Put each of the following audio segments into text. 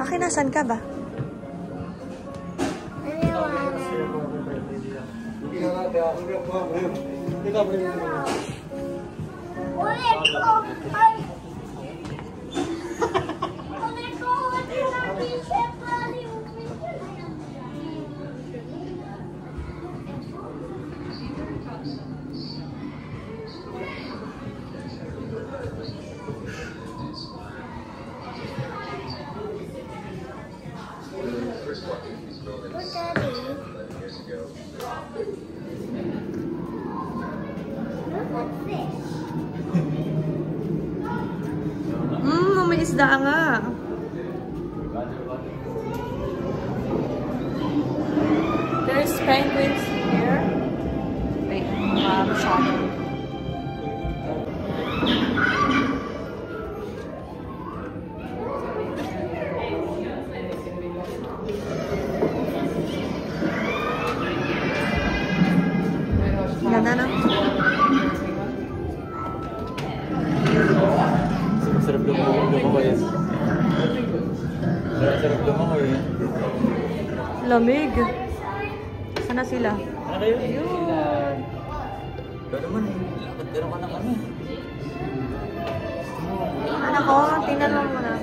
Akin, nasan ka ba? May isda nga. There's penguins here. Wait, masyado. Ganda na. Sarap lumawa yan. Sarap lumawa yan. Lamig. Sana sila? Ano yun? Ayun. Pero naman, lakad ka naman ng ano. Anak ko, tingnan mo muna.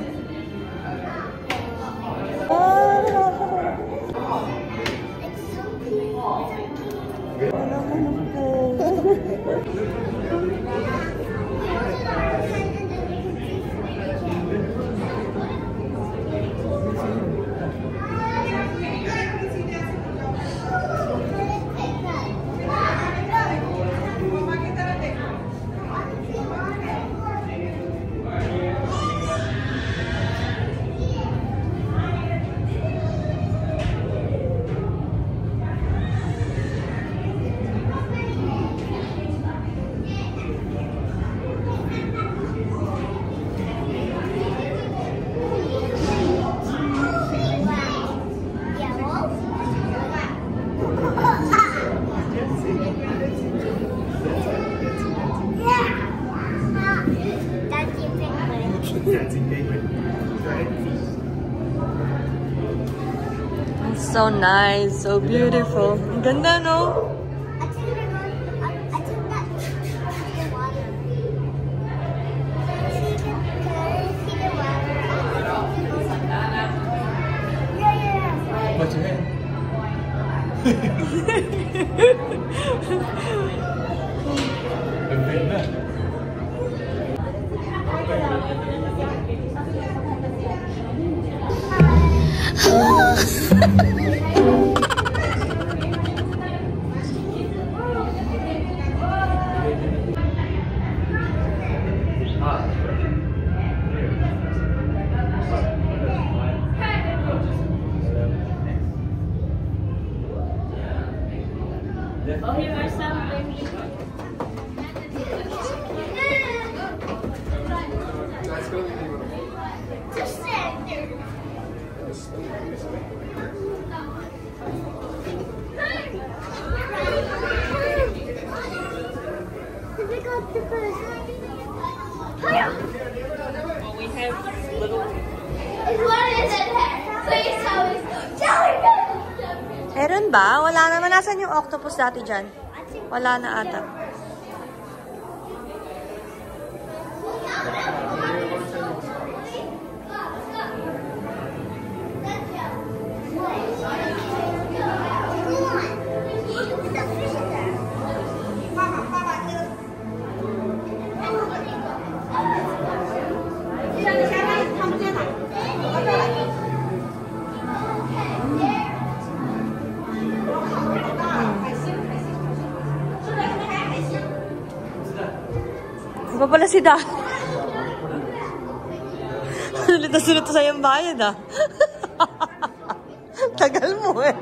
Oh! Wala ka na po. It's so nice, so beautiful. Ang ganda, no? What's your name? Ang ganda. Oh, here are some penguins. Oh, we have little... What is it there? Please tell me. Tell me. Meron ba? Wala naman. Nasaan yung octopus dati dyan? Wala na ata. Iba pala si Da. Sulit na sa'yo yung bayad, ah. Tagal mo, eh.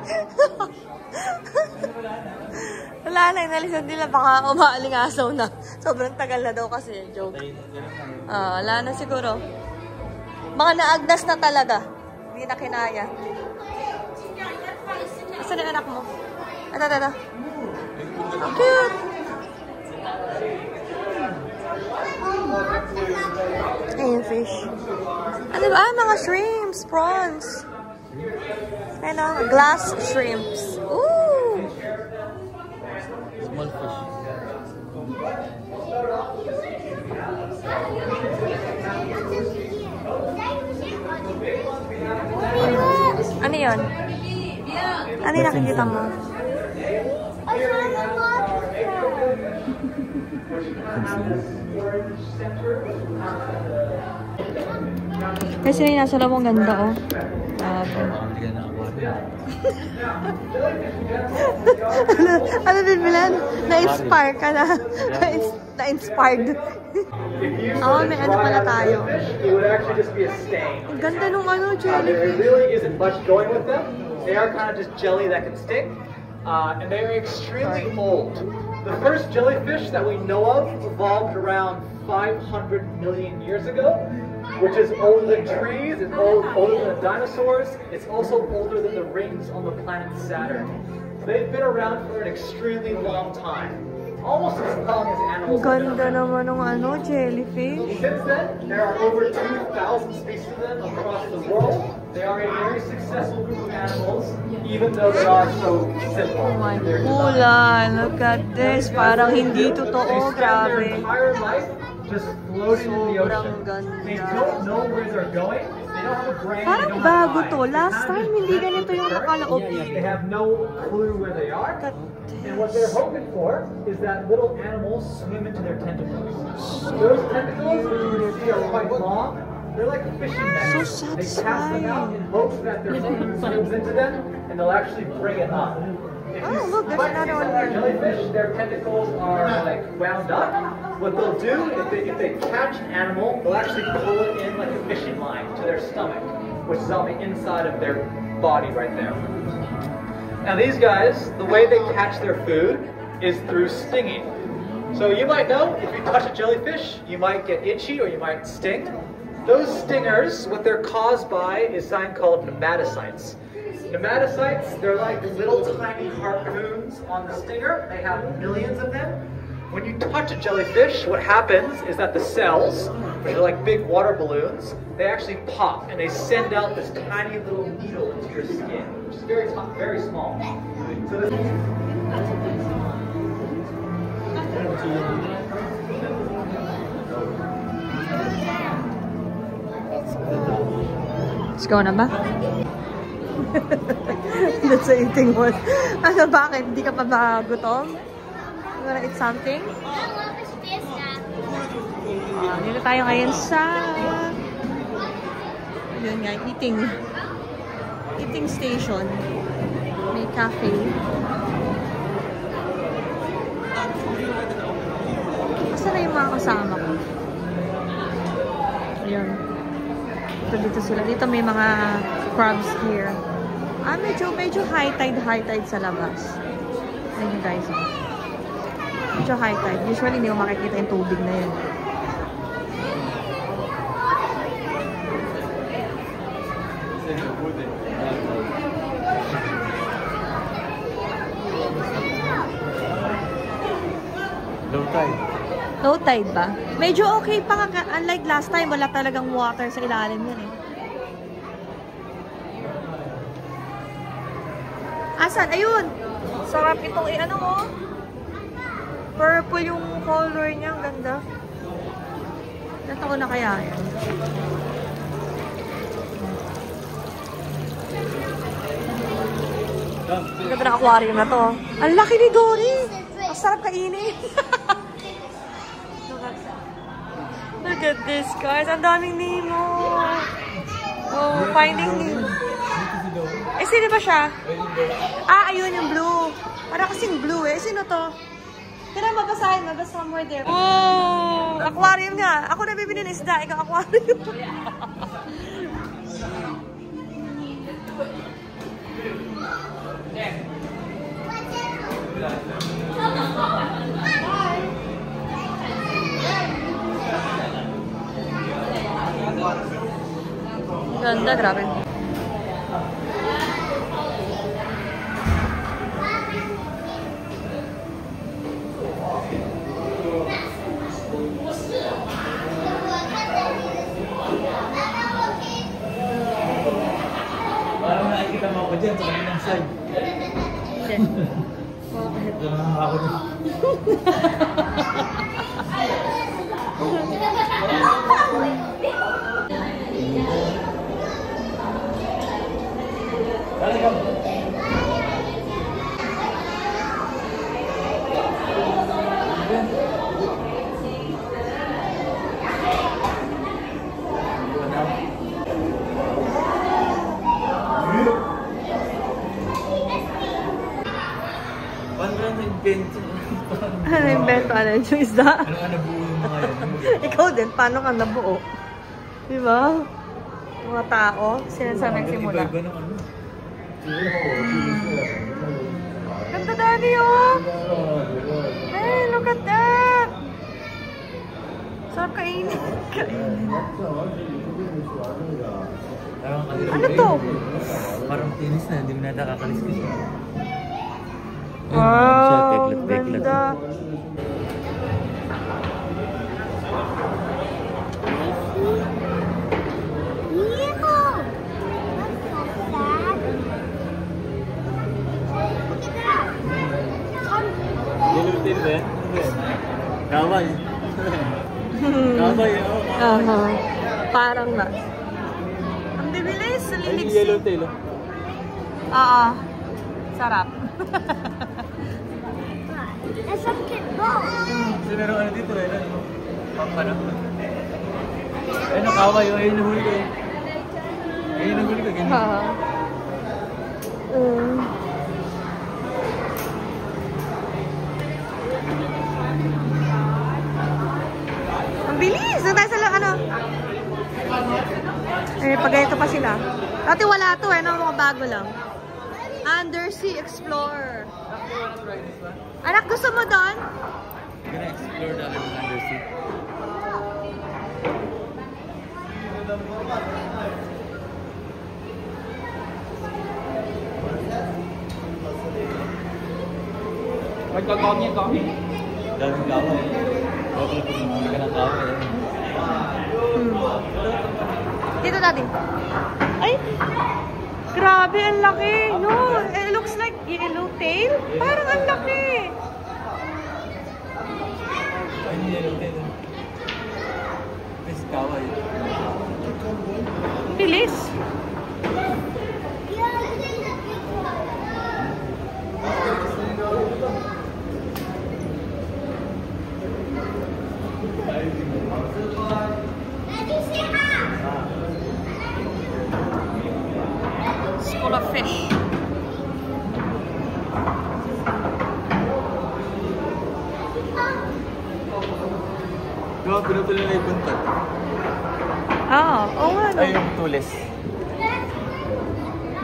Wala na, inalisan nila. Baka umaaling-asaw na. Sobrang tagal na daw kasi. Joke. Wala na siguro. Baka naagdas na talaga. Hindi na kinaya. Asan yung anak mo? Ito. Ang cute. Ayun, fish. Ano ba? Mga shrimps, prawns. Ano? Glass shrimps. Ooh! Small fish. Ano yun? Ano yung nakikita mo? Kasi yung nasa loob, ang ganda, oh. Ano din, Milan? Na-inspire ka na. Na-inspired. Oh, may ano pala tayo. Ang ganda nung ano, jellyfish. There really isn't much going with them. They are kind of just jelly that can stick. And they are extremely old. The first jellyfish that we know of evolved around 500 million years ago, which is older than trees, it's older than dinosaurs, it's also older than the rings on the planet Saturn. They've been around for an extremely long time, almost as long as animals. Ganda naman ng ano, jellyfish. Since then, there are over 2,000 species of them across the world. They are a very successful group of animals, even though they are so simple. Oh my God, look at this. Parang hindi totoo, grabe. Their entire life just floating in the ocean. They don't know where they're going. They don't have a brain. Parang bago to. Last time, hindi ganito yung nakalaob. They have no clue where they are. And what they're hoping for is that little animals swim into their tentacles. Those tentacles, as you can see, are quite long. They're like a fishing net. So They cast them out in hopes that their food swims into them, and they'll actually bring it up. Oh, look, there's another one here. Jellyfish, their tentacles are like wound up. What they'll do, if they catch an animal, they'll actually pull it in like a fishing line to their stomach, which is on the inside of their body right there. Now these guys, the way they catch their food is through stinging. So you might know, if you touch a jellyfish, you might get itchy or you might sting. Those stingers, what they're caused by is something called nematocytes. Nematocytes, they're like little tiny harpoons on the stinger. They have millions of them. When you touch a jellyfish, what happens is that the cells, which are like big water balloons, they actually pop and they send out this tiny little needle into your skin, which is very small. So this Let's go na ba? That's the eating one. Ano, bakit? Hindi ka pa ba gutom? You wanna eat something? Dito tayo ngayon sa yun nga, eating station. May cafe. Asa na yung mga kasama ko? Ayun. Dito sila. Dito may mga crabs here. Medyo high tide sa labas. Ayun guys. Medyo high tide. Usually hindi ko makikita yung tubig na yun. Low tide. Low tide ba? Medyo okay pa nga. Unlike last time, wala talagang water sa ilalim yan eh. Asan? Ayun! Sarap itong ano mo. Purple yung color niya. Ang ganda. Nata ko na kaya yan. Ang ganda ng aquarium na to. Ang laki ni Dory! Ang sarap kainin. Look at this, guys. Ang daming Nemo. Oh, Finding Nemo. Eh, sino ba siya? Ayun yung blue. Parang kasing blue eh. Sino to? Tira, mabasahin. Mabasa somewhere there. Oh, aquarium nga. Ako nabibili ng isda. Ikaw aquarium. Ganda, grabe. dyan, sa kanilang side. Ako din. Ano yung bento? Ano yung isda? Ano ka nabuo yung mga yan? Ikaw din, paano ka nabuo? Diba? Mga tao, sila sa nagsimula. Iba-iba ng ano. Ganda daddy, oh! Hey, look at that! Sarap kainin. Ano to? Parang tinis na, hindi mo na nakakalis-lis. Wow, ganda. Nilutin ba yan? Kaway. Kaway, oh. Parang na. Ang bibilis, salilig. Ay, yellow tail, oh. Oo. Sarap. Kasi meron ano dito, eh. Pampano. Ay, nakaway, oh. Ayun, nahuli ko, eh. Ayun, nahuli ko, ganyan. Ang bilis! Nagtayo sa lang, ano? Eh, pag ganito pa sila. Dati wala to, eh. No? Mga bago lang. Undersea Explorer. Anak, gusto mo doon? Gonna explore the undersea. Magkakawin niya kami. Daming kaway. Okay, hindi ka ng kaway. Dito natin. Ay! Grabe, ang laki. No, it looks like yellow tail. Parang ang laki. Ay, yellow tail. This kaway. Bilis. It's full of fish. Diba, pinutol nila yung buntot? Oo nga. Ay, yung tulis.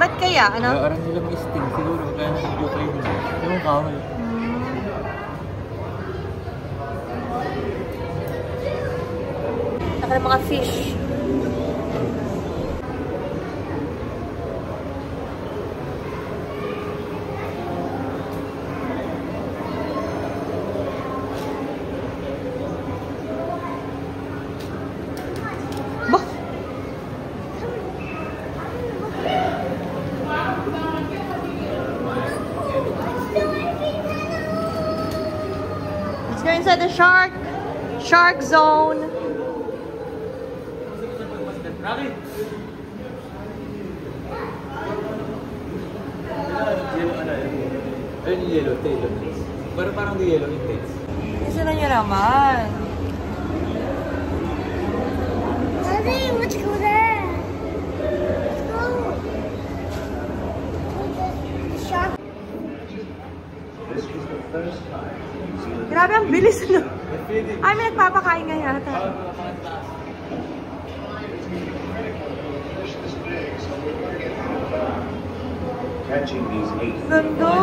Ba't kaya? Ano? Parang nila may sting siguro, kaya nag-video kayo nila. Yung kaway. Saka ng mga fish. Bah! Let's go inside the shark zone. Rocky! Yellow, ano yun? Ayun yung yellow tail. Pero parang di yellow yung tails. Gusto na niya naman. Daddy, let's go there. Let's go. Shark. Grabe, ang bilis na. Ay, may nagpapakain nga yata. Catching these 8 Ganda!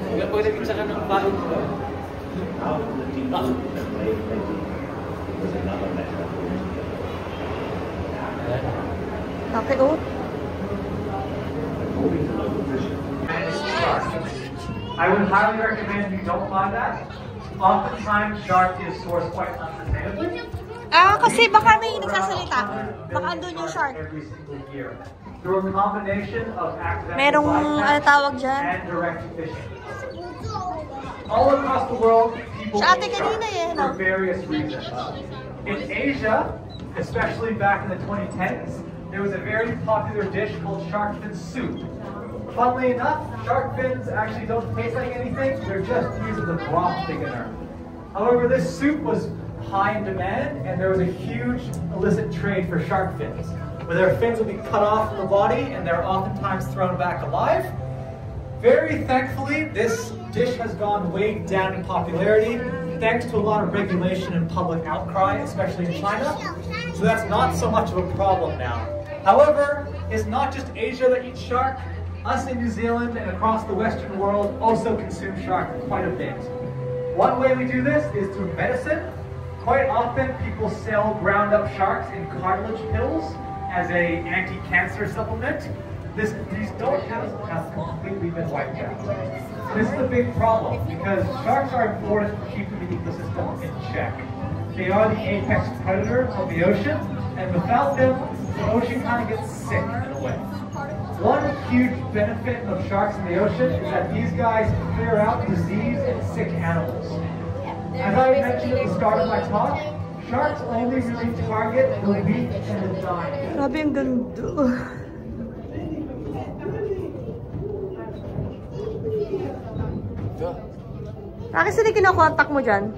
Hanggang pag nag-isa ka ng baon ko. out of the deep was another method. Okay, oh. According to local fishing, I would highly recommend you don't buy that. Oftentimes, shark is sourced quite unsustainably. Ah, kasi baka may nagsasalita. Baka andun yung shark. Every single year. through a combination of accidental Merong bycatch tawag dyan? and direct fishing. All across the world, people Sa ate eat kanina shark no? for various reasons. In Asia, especially back in the 2010s, there was a very popular dish called shark fin soup. Funnily enough, shark fins actually don't taste like anything, they're just used as a broth thickener. However, this soup was high in demand, and there was a huge illicit trade for shark fins, where their fins would be cut off from the body and they're oftentimes thrown back alive. Very thankfully, this dish has gone way down in popularity, thanks to a lot of regulation and public outcry, especially in China. So that's not so much of a problem now. However, it's not just Asia that eats shark. Us in New Zealand and across the Western world also consume shark quite a bit. One way we do this is through medicine. Quite often, people sell ground up sharks in cartilage pills as an anti-cancer supplement. These don't have completely been wiped out. This is a big problem because sharks are important for keeping the ecosystem in check. They are the apex predator of the ocean, and without them, the ocean kind of gets sick in a way. One huge benefit of sharks in the ocean is that these guys clear out disease and sick animals. As I mentioned at the start of my talk, sharks only really target the weak and the dying. Grabe ang ganda. Bakit sila kinakontak mo dyan?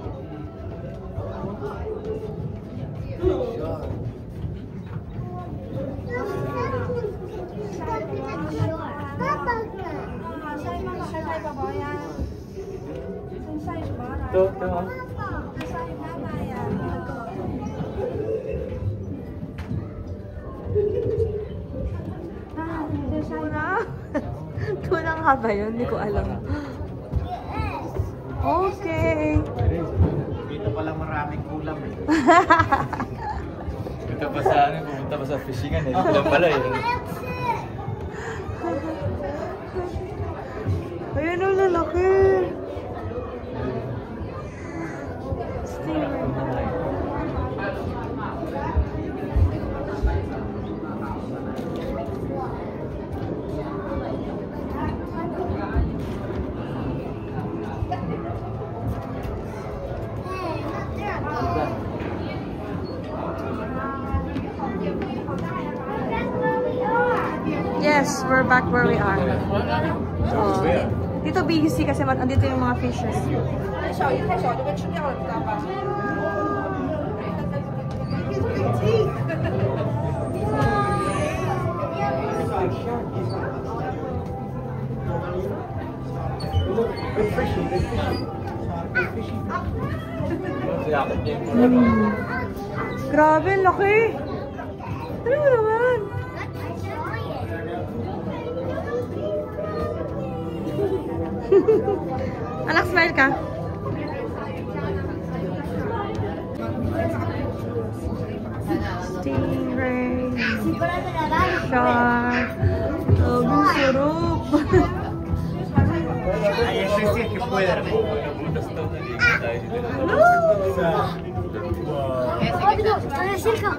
Tunang nga ba yun? Hindi ko alam. Okay. Dito palang maraming kulam eh. Punta pa sa ano, pumunta pa sa fishingan eh. Kulam pala eh. Ayun ang lalaki. Yes, we're back where we are. So, dito busy kasi andito yung mga fishes. Grabe, laki. Ano mo naman? Anak, smile ka. Stingray. Shark. Ang sarap. Ay, eso es que puede. Cerca.